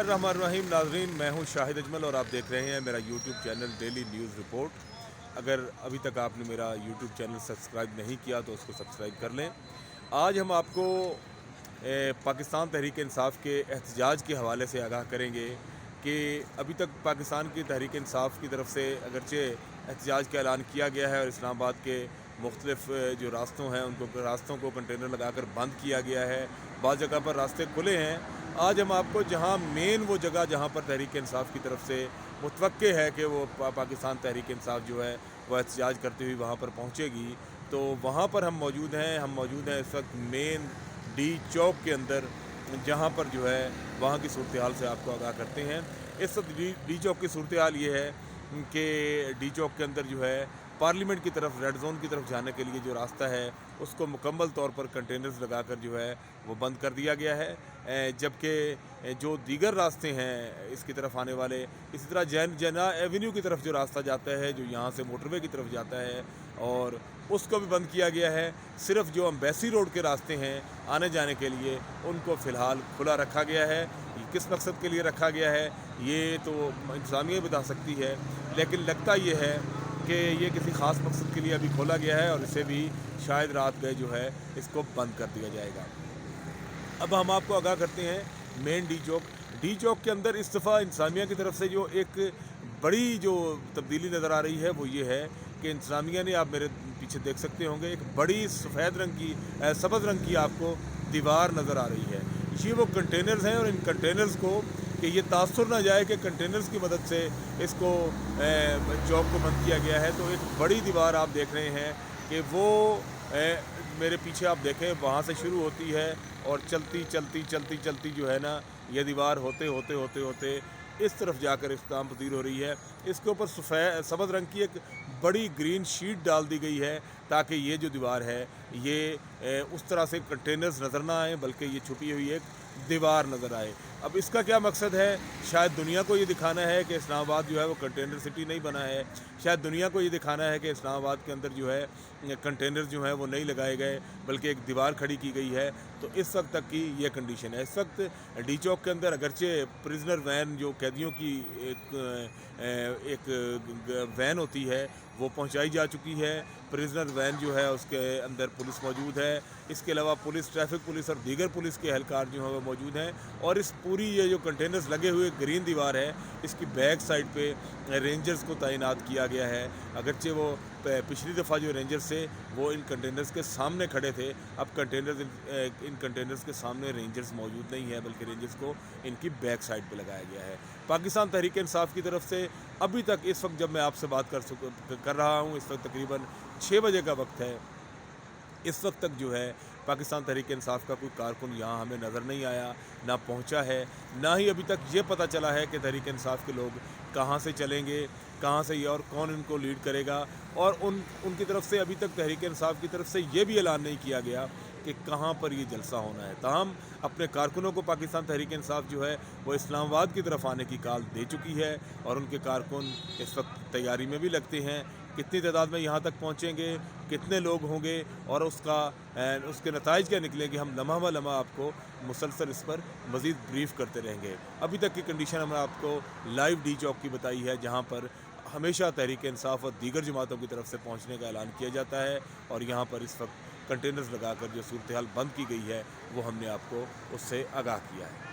बिस्मिल्लाहिर्रहमानिर्रहीम। नाज़रीन, मैं हूं शाहिद अजमल और आप देख रहे हैं मेरा YouTube channel daily news report. अगर अभी तक आपने मेरा यूट्यूब चैनल सब्सक्राइब नहीं किया तो उसको सब्सक्राइब कर लें। आज हम आपको पाकिस्तान तहरीक इंसाफ के एहतजाज के हवाले से आगाह करेंगे कि अभी तक पाकिस्तान की तहरीक इंसाफ की तरफ से अगरचे एहतजाज का ऐलान किया गया है और इस्लामाबाद के मुख्तलिफ जो रास्तों हैं उनको रास्तों को कंटेनर लगाकर बंद किया गया है। बाज़ जगह पर रास्ते खुले हैं। आज हम आपको जहां मेन वो जगह जहां पर तहरीक इंसाफ की तरफ से मुतवक्के है कि वो पाकिस्तान तहरीक इंसाफ जो है वो एहतजाज करती हुई वहां पर पहुंचेगी, तो वहां पर हम मौजूद हैं। इस वक्त मेन डी चौक के अंदर, जहां पर जो है वहां की सूरत हाल से आपको आगाह करते हैं। इस वक्त डी चौक की सूरत हाल ये है कि डी चौक के अंदर जो है पार्लियामेंट की तरफ, रेड जोन की तरफ जाने के लिए जो रास्ता है उसको मुकम्मल तौर पर कंटेनर्स लगाकर जो है वो बंद कर दिया गया है। जबकि जो दीगर रास्ते हैं इसकी तरफ आने वाले, इसी तरह जना एवेन्यू की तरफ जो रास्ता जाता है, जो यहाँ से मोटरवे की तरफ जाता है, और उसको भी बंद किया गया है। सिर्फ जो एम्बेसी रोड के रास्ते हैं आने जाने के लिए उनको फ़िलहाल खुला रखा गया है। किस मकसद के लिए रखा गया है ये तो इंतज़ामिया बता सकती है, लेकिन लगता ये है कि ये किसी ख़ास मकसद के लिए अभी खोला गया है और इसे भी शायद रात गए जो है इसको बंद कर दिया जाएगा। अब हम आपको आगाह करते हैं मेन डी चौक के अंदर इस दफ़ा इंतज़ामिया की तरफ से जो एक बड़ी जो तब्दीली नज़र आ रही है वो ये है कि इंतज़ामिया ने, आप मेरे पीछे देख सकते होंगे, एक बड़ी सफ़ेद रंग की आपको दीवार नज़र आ रही है। ये वो कंटेनर्स हैं और इन कंटेनर्स को कि ये तासुर ना जाए कि कंटेनर्स की मदद से इसको चौक को बंद किया गया है। तो एक बड़ी दीवार आप देख रहे हैं कि वो मेरे पीछे आप देखें वहाँ से शुरू होती है और चलती जो है ना, ये दीवार होते इस तरफ जाकर इख्तिताम पज़ीर हो रही है। इसके ऊपर सफ़ेद रंग की एक बड़ी ग्रीन शीट डाल दी गई है ताकि ये जो दीवार है ये उस तरह से कंटेनर्स नज़र ना आए, बल्कि ये छुपी हुई एक दीवार नज़र आए। अब इसका क्या मकसद है? शायद दुनिया को ये दिखाना है कि इस्लामाबाद जो है वो कंटेनर सिटी नहीं बना है। शायद दुनिया को ये दिखाना है कि इस्लामाबाद के अंदर जो है कंटेनर जो है वो नहीं लगाए गए, बल्कि एक दीवार खड़ी की गई है। तो इस वक्त तक की ये कंडीशन है। इस वक्त डी चौक के अंदर अगरचे प्रिजनर वैन, जो कैदियों की एक वैन होती है, वो पहुंचाई जा चुकी है। प्रिजनर वैन जो है उसके अंदर पुलिस मौजूद है। इसके अलावा ट्रैफिक पुलिस और दीगर पुलिस के एहलकार जो हैं वो मौजूद हैं। और इस पूरी ये जो कंटेनर्स लगे हुए ग्रीन दीवार है, इसकी बैक साइड पे रेंजर्स को तैनात किया गया है। अगरचे वो पिछली दफ़ा जो रेंजर्स थे वो इन कंटेनर्स के सामने खड़े थे, अब इन कंटेनर्स के सामने रेंजर्स मौजूद नहीं है, बल्कि रेंजर्स को इनकी बैक साइड पे लगाया गया है। पाकिस्तान तहरीक इंसाफ की तरफ से अभी तक, इस वक्त जब मैं आपसे बात कर रहा हूँ, इस वक्त तकरीबन 6 बजे का वक्त है, इस वक्त तक जो है पाकिस्तान तहरीक इंसाफ का कोई कारकुन यहाँ हमें नज़र नहीं आया, ना पहुँचा है, ना ही अभी तक ये पता चला है कि तहरीक इंसाफ के लोग कहाँ से चलेंगे, कहाँ से ये, और कौन इनको लीड करेगा। और उनकी तरफ से अभी तक तहरीक इंसाफ की तरफ से ये भी ऐलान नहीं किया गया कि कहाँ पर ये जलसा होना है। ताहम अपने कारकुनों को पाकिस्तान तहरीक इंसाफ जो है वो इस्लामाबाद की तरफ आने की कॉल दे चुकी है और उनके कारकुन इस वक्त तैयारी में भी लगते हैं। कितनी तादाद में यहाँ तक पहुँचेंगे, कितने लोग होंगे और उसके नताइज क्या निकलेंगे, हम लम्हा ब लम्हा आपको मुसलसल इस पर मज़ीद ब्रीफ़ करते रहेंगे। अभी तक की कंडीशन हमने आपको लाइव डी चौक की बताई है, जहाँ पर हमेशा तहरीक इंसाफ और दीगर जमातों की तरफ से पहुँचने का ऐलान किया जाता है। और यहाँ पर इस वक्त कंटेनर्स लगाकर जो सूरत हाल बंद की गई है वो हमने आपको उससे आगाह किया है।